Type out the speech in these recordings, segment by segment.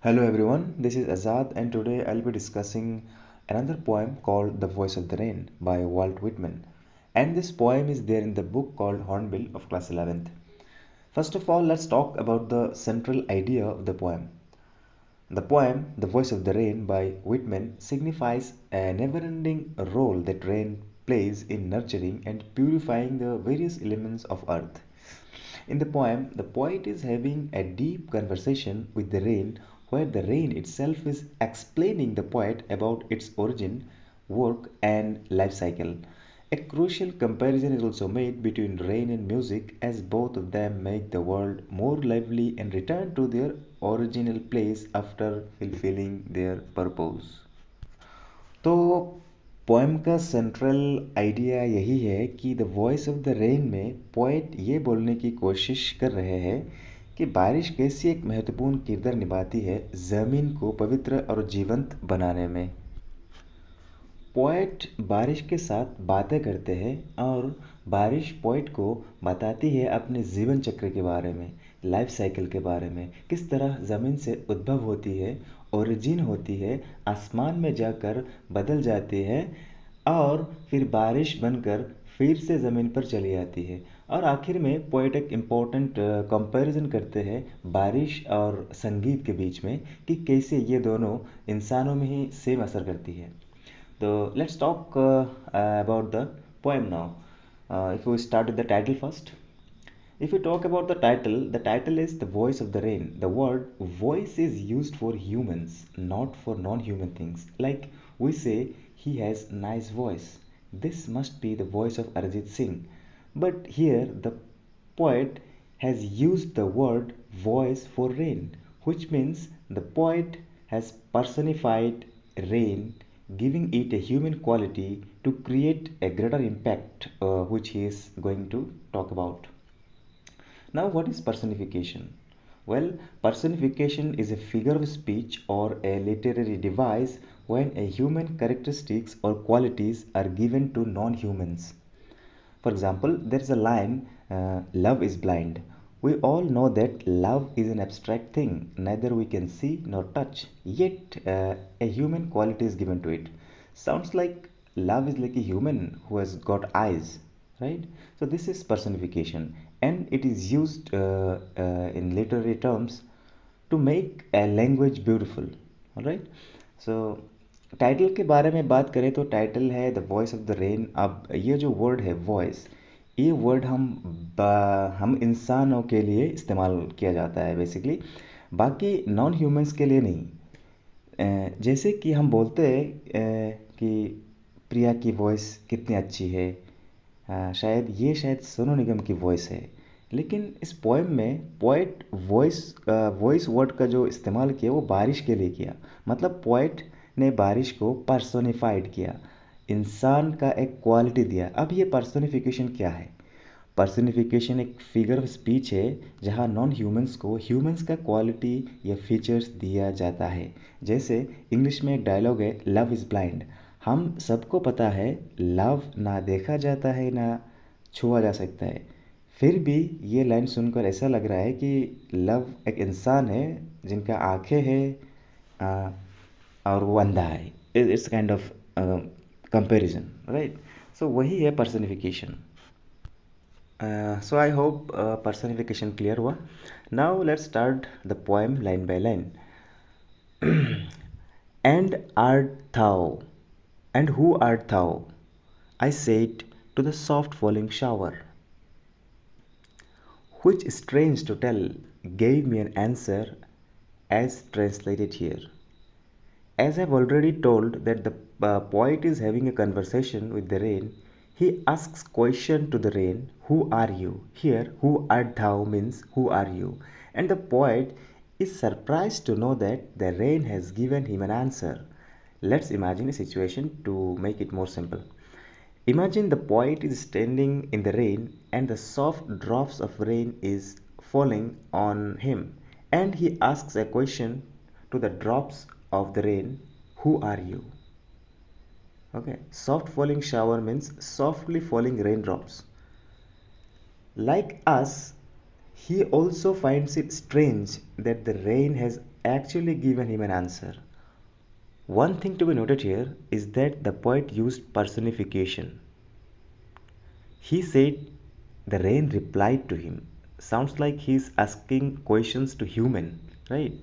Hello everyone, this is Azad and today I'll be discussing another poem called The Voice of the Rain by Walt Whitman. And this poem is there in the book called Hornbill of Class 11th. First of all, let's talk about the central idea of the poem. The poem, The Voice of the Rain by Whitman, signifies a never-ending role that rain plays in nurturing and purifying the various elements of earth. In the poem, the poet is having a deep conversation with the rain, where the rain itself is explaining the poet about its origin, work, and life cycle. A crucial comparison is also made between rain and music, as both of them make the world more lively and return to their original place after fulfilling their purpose. तो poem का central idea यही है कि the voice of the rain में poet ये बोलने की कोशिश कर रहे हैं कि बारिश कैसी एक महत्वपूर्ण किरदार निभाती है ज़मीन को पवित्र और जीवंत बनाने में। पोएट बारिश के साथ बातें करते हैं और बारिश पोएट को बताती है अपने जीवन चक्र के बारे में, लाइफ साइकिल के बारे में, किस तरह ज़मीन से उद्भव होती है, ओरिजिन होती है, आसमान में जाकर बदल जाती है और फिर बारिश बनकर फिर से ज़मीन पर चली आती है। और आखिर में पोएट एक इम्पोर्टेंट कंपैरिजन करते हैं बारिश और संगीत के बीच में कि कैसे ये दोनों इंसानों में ही सेम असर करती है। So let's talk about the poem now. If we start with the title first. If we talk about the title is The Voice of the Rain. The word voice is used for humans, not for non-human things. Like we say, he has nice voice. This must be the voice of Arjit Singh. But here the poet has used the word voice for rain, which means the poet has personified rain, giving it a human quality to create a greater impact, which he is going to talk about. Now, what is personification? Well, personification is a figure of speech or a literary device when a human characteristics or qualities are given to non-humans. For example, there is a line, love is blind. We all know that love is an abstract thing, neither we can see nor touch, yet a human quality is given to it. Sounds like love is like a human who has got eyes, right? So, this is personification, and it is used in literary terms to make a language beautiful. All right. So, title के बारे में बात करें तो title है the voice of the rain. अब ये जो वर्ड है वॉइस, ये वर्ड हम इंसानों के लिए इस्तेमाल किया जाता है बेसिकली, बाकी नॉन ह्यूमंस के लिए नहीं। जैसे कि हम बोलते हैं कि प्रिया की वॉइस कितनी अच्छी है, शायद सोनू निगम की वॉइस है। लेकिन इस पोएम में पोएट वॉइस वर्ड का जो इस्तेमाल किया वो बारिश के लिए किया। मतलब पोएट ने बारिश को पर्सोनिफाइड किया, इंसान का एक क्वालिटी दिया। अब ये पर्सोनिफिकेशन क्या है? पर्सनिफिकेशन एक फिगर ऑफ स्पीच है जहाँ नॉन ह्यूमंस को ह्यूमंस का क्वालिटी या फीचर्स दिया जाता है। जैसे इंग्लिश में एक डायलॉग है, लव इज़ ब्लाइंड। हम सबको पता है लव ना देखा जाता है ना छुआ जा सकता है, फिर भी ये लाइन सुनकर ऐसा लग रहा है कि लव एक इंसान है जिनका आंखें हैं और वो अंधा है। It's kind of comparison, right? So वही है personification. So I hope personification clear हुआ. Now let's start the poem line by line. And art thou, and who art thou? I said to the soft falling shower, which strange to tell gave me an answer as translated here. As I've already told that the poet is having a conversation with the rain, he asks question to the rain, who are you? Here, who art thou means who are you? And the poet is surprised to know that the rain has given him an answer. Let's imagine a situation to make it more simple. Imagine the poet is standing in the rain and the soft drops of rain is falling on him, and he asks a question to the drops of the rain, who are you? Okay, soft falling shower means softly falling raindrops. Like us, He also finds it strange that the rain has actually given him an answer. One thing to be noted here is that the poet used personification. He said the rain replied to him. Sounds like he's asking questions to human, right?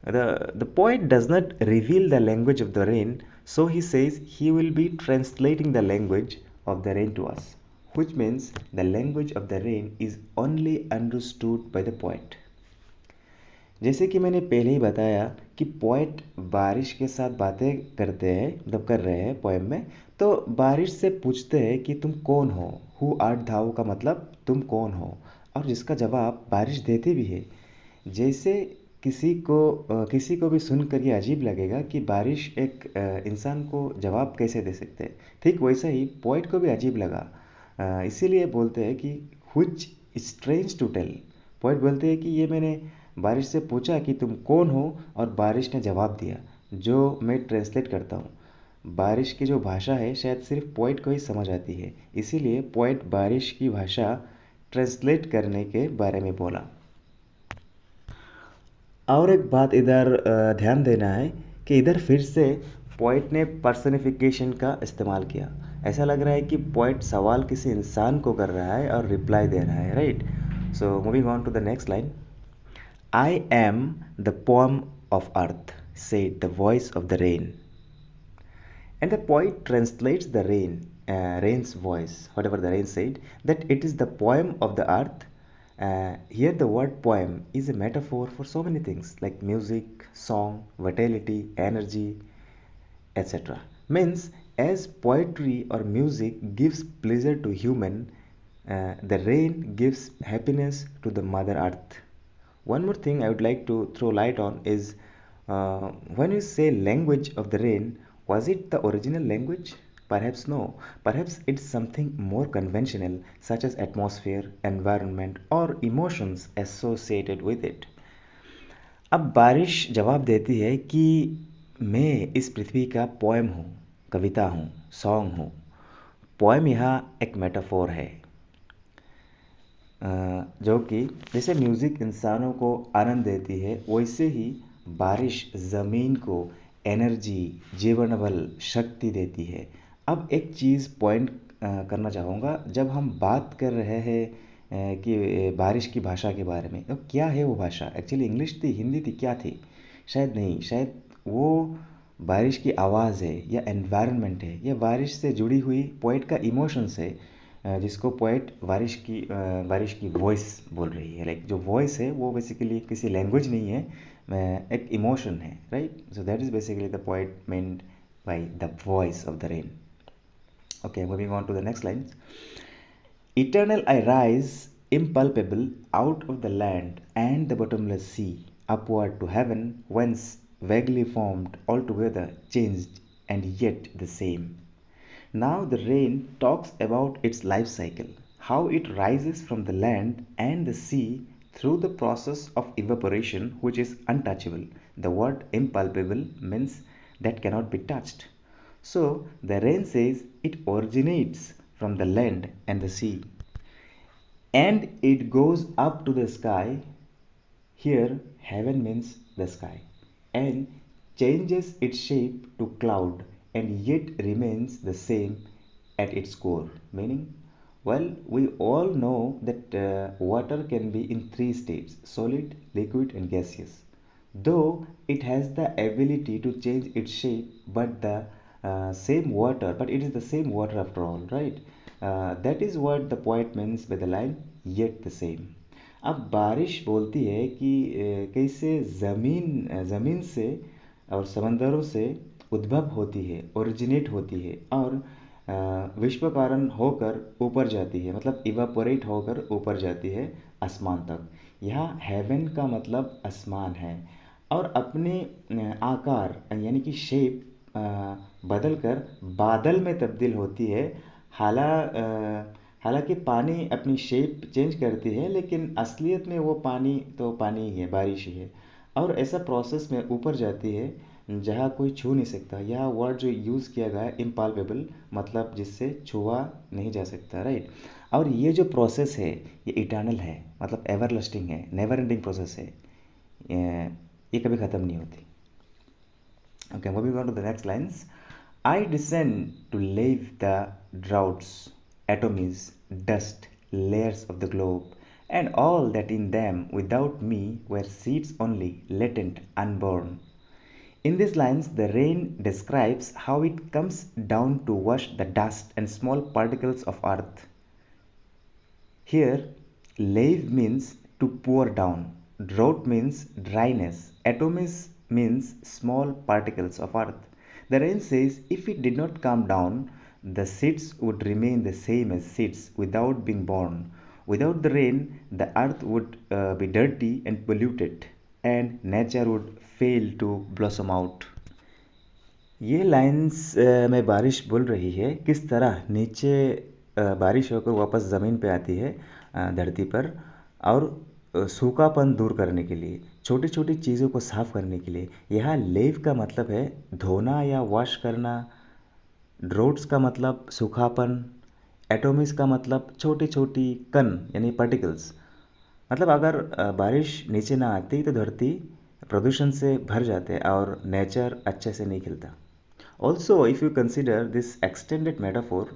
The poet does not reveal the language of the rain, so he says he will be translating the language of the rain to us, which means the language of the rain is only understood by the poet. जैसे कि मैंने पहले ही बताया कि poet बारिश के साथ बातें करते हैं, मतलब कर रहे हैं पोएम में, तो बारिश से पूछते हैं कि तुम कौन हो, हु आर्ट धाउ का मतलब तुम कौन हो, और जिसका जवाब बारिश देती भी है। जैसे किसी को भी सुनकर ये अजीब लगेगा कि बारिश एक इंसान को जवाब कैसे दे सकते हैं, ठीक वैसा ही पोएट को भी अजीब लगा। इसीलिए बोलते हैं कि such strange to tell. Poet बोलते हैं कि ये मैंने बारिश से पूछा कि तुम कौन हो, और बारिश ने जवाब दिया, जो मैं ट्रांसलेट करता हूँ। बारिश की जो भाषा है शायद सिर्फ पोएट को ही समझ आती है, इसीलिए पोएट बारिश की भाषा ट्रांसलेट करने के बारे में बोला। और एक बात इधर ध्यान देना है कि इधर फिर से पोएट ने पर्सनिफिकेशन का इस्तेमाल किया। ऐसा लग रहा है कि पोएट सवाल किसी इंसान को कर रहा है और रिप्लाई दे रहा है, right? So moving on to the next line. I am the poem of earth, said the voice of the rain. And the poet translates the rain's voice, whatever the rain said, that it is the poem of the earth. Here, the word poem is a metaphor for so many things like music, song, vitality, energy, etc. Means, as poetry or music gives pleasure to human, the rain gives happiness to the Mother Earth. One more thing I would like to throw light on is when you say language of the rain, was it the original language? Perhaps no. Perhaps it's something more conventional, such as atmosphere, environment, or emotions associated with it. अब बारिश जवाब देती है कि मैं इस पृथ्वी का poem हूँ, कविता हूँ, सॉन्ग हूँ। पोएम यहाँ एक मेटाफोर है, जो कि जैसे म्यूज़िक इंसानों को आनंद देती है, वैसे ही बारिश ज़मीन को एनर्जी, जीवन बल, शक्ति देती है। अब एक चीज़ पॉइंट करना चाहूँगा, जब हम बात कर रहे हैं कि बारिश की भाषा के बारे में, तो क्या है वो भाषा? एक्चुअली इंग्लिश थी, हिंदी थी, क्या थी? शायद नहीं, शायद वो बारिश की आवाज़ है या एनवायरनमेंट है या बारिश से जुड़ी हुई पोएट का इमोशंस है, जिसको पोएट बारिश की वॉइस बोल रही है। लाइक जो वॉइस है वो बेसिकली किसी लैंग्वेज नहीं है, एक इमोशन है, right? So that is basically the poet meant by the voice of the rain. Okay, moving on to the next line. Eternal I rise, impalpable, out of the land and the bottomless sea, upward to heaven, whence vaguely formed, altogether changed, and yet the same. Now the rain talks about its life cycle, how it rises from the land and the sea through the process of evaporation, which is untouchable. The word impalpable means that cannot be touched. So the rain says it originates from the land and the sea, and it goes up to the sky. Here heaven means the sky, and changes its shape to cloud, and yet remains the same at its core. Meaning, well, we all know that water can be in three states: solid, liquid, and gaseous. Though it has the ability to change its shape, but it is the same water after all, right? That is what the poet means by the line yet the same. अब बारिश बोलती है कि कैसे ज़मीन से और समंदरों से उद्भव होती है, ओरिजिनेट होती है, और विश्व कारण होकर ऊपर जाती है, मतलब इवापोरेट होकर ऊपर जाती है आसमान तक। यहाँ हेवन का मतलब आसमान है, और अपने आकार यानी कि शेप बदल कर बादल में तब्दील होती है। हालांकि पानी अपनी शेप चेंज करती है, लेकिन असलियत में वो पानी तो पानी ही है, बारिश ही है, और ऐसा प्रोसेस में ऊपर जाती है जहाँ कोई छू नहीं सकता। यह वर्ड जो यूज़ किया गया है इम्पाल्पेबल, मतलब जिससे छुआ नहीं जा सकता, राइट? और ये जो प्रोसेस है ये इटर्नल है, मतलब एवरलास्टिंग है, नेवर एंडिंग प्रोसेस है, ये कभी ख़त्म नहीं होती। Okay, moving on to the next lines. I descend to leave the droughts, atomies, dust, layers of the globe, and all that in them without me were seeds only, latent, unborn. In these lines, the rain describes how it comes down to wash the dust and small particles of earth. Here, lave means to pour down, drought means dryness, atoms means small particles of earth. The rain says if it did not come down, the seeds would remain the same as seeds without being born. Without the rain, the earth would be dirty and polluted, and nature would fail to blossom out. ये lines में बारिश बोल रही है किस तरह नीचे बारिश होकर वापस ज़मीन पे आती है, धरती पर, और सूखापन दूर करने के लिए, छोटी छोटी चीज़ों को साफ करने के लिए। यहाँ लेव का मतलब है धोना या वॉश करना, ड्रोट्स का मतलब सूखापन, एटोमिस का मतलब छोटी छोटी कण यानी पार्टिकल्स। मतलब अगर बारिश नीचे ना आती तो धरती प्रदूषण से भर जाते और नेचर अच्छे से नहीं खिलता। Also, if you consider this extended metaphor,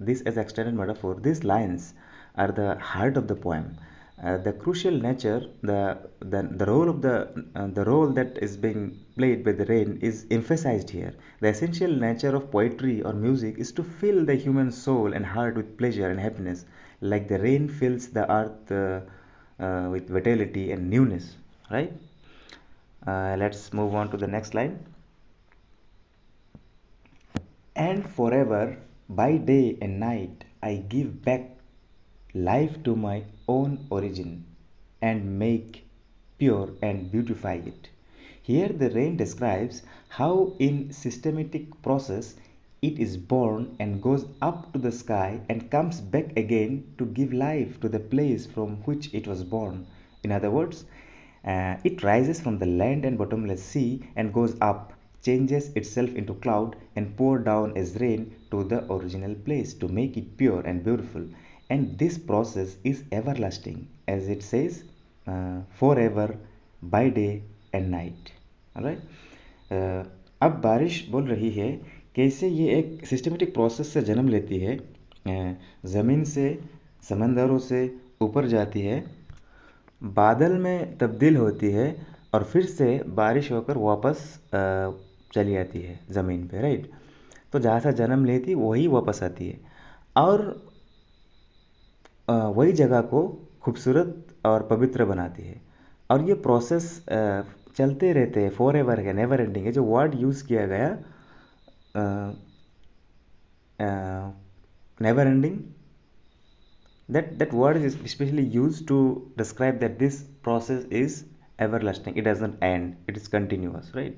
these lines are the heart of the poem. The crucial nature, the role of the role that is being played by the rain is emphasized here. The essential nature of poetry or music is to fill the human soul and heart with pleasure and happiness, like the rain fills the earth with vitality and newness. Right? Let's move on to the next line. And forever, by day and night, I give back life to my own origin and make pure and beautify it. Here the rain describes how in systematic process it is born and goes up to the sky and comes back again to give life to the place from which it was born. In other words, it rises from the land and bottomless sea and goes up, changes itself into cloud and pour down as rain to the original place to make it pure and beautiful. And this process is everlasting, as it says, forever, by day and night. Alright? अब बारिश बोल रही है कैसे ये एक systematic process से जन्म लेती है, ज़मीन से, समंदरों से ऊपर जाती है, बादल में तब्दील होती है और फिर से बारिश होकर वापस चली आती है ज़मीन पे, राइट। तो जहाँ से जन्म लेती वही वापस आती है और वही जगह को खूबसूरत और पवित्र बनाती है। और ये प्रोसेस चलते रहते हैं, फॉर एवर है, नेवर एंडिंग है। जो वर्ड यूज़ किया गया never ending, that word is especially used to describe that this process is everlasting. It doesn't end, it is continuous, right?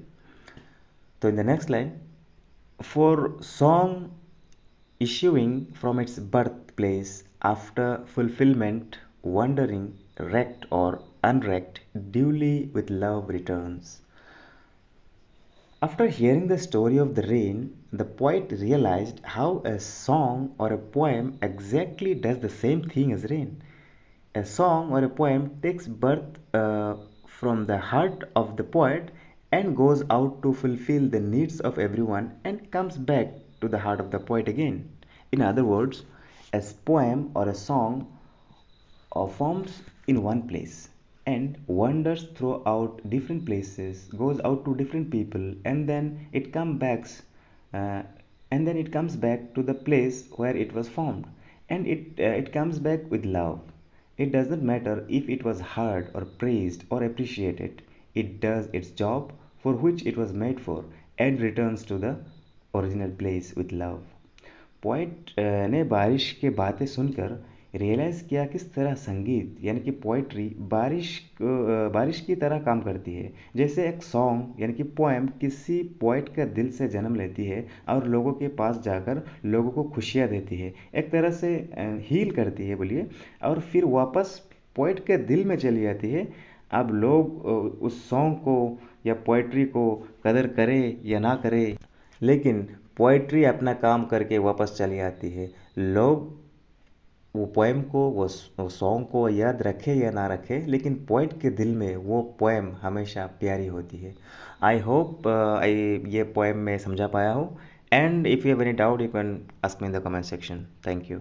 So in the next line, for song issuing from its birthplace after fulfillment, wandering, wrecked or unwrecked, duly with love returns. After hearing the story of the rain, the poet realized how a song or a poem exactly does the same thing as rain. A song or a poem takes birth from the heart of the poet and goes out to fulfill the needs of everyone and comes back to the heart of the poet again. In other words, a poem or a song forms in one place and wanders throughout different places, goes out to different people, and then uh, it comes back to the place where it was formed, and it comes back with love. It doesn't matter if it was heard or praised or appreciated. It does its job for which it was made for and returns to the original place with love. Poet ने बारिश के बातें सुनकर realise किया किस तरह संगीत यानी कि पोइट्री बारिश की तरह काम करती है। जैसे एक सॉन्ग यानी कि पोएम किसी पोइट का दिल से जन्म लेती है और लोगों के पास जाकर लोगों को खुशियाँ देती है, एक तरह से हील करती है बोलिए, और फिर वापस पोइट के दिल में चली जाती है। अब लोग उस सॉन्ग को या पोइट्री को कदर करें या ना करें, लेकिन पोइट्री अपना काम करके वापस चली आती है। लोग वो पोएम को वो सॉन्ग को याद रखे या ना रखे, लेकिन पोएट के दिल में वो पोएम हमेशा प्यारी होती है। आई होप आई ये पोएम में समझा पाया हूँ। And if you have any doubt you can ask me in the comment section. Thank you.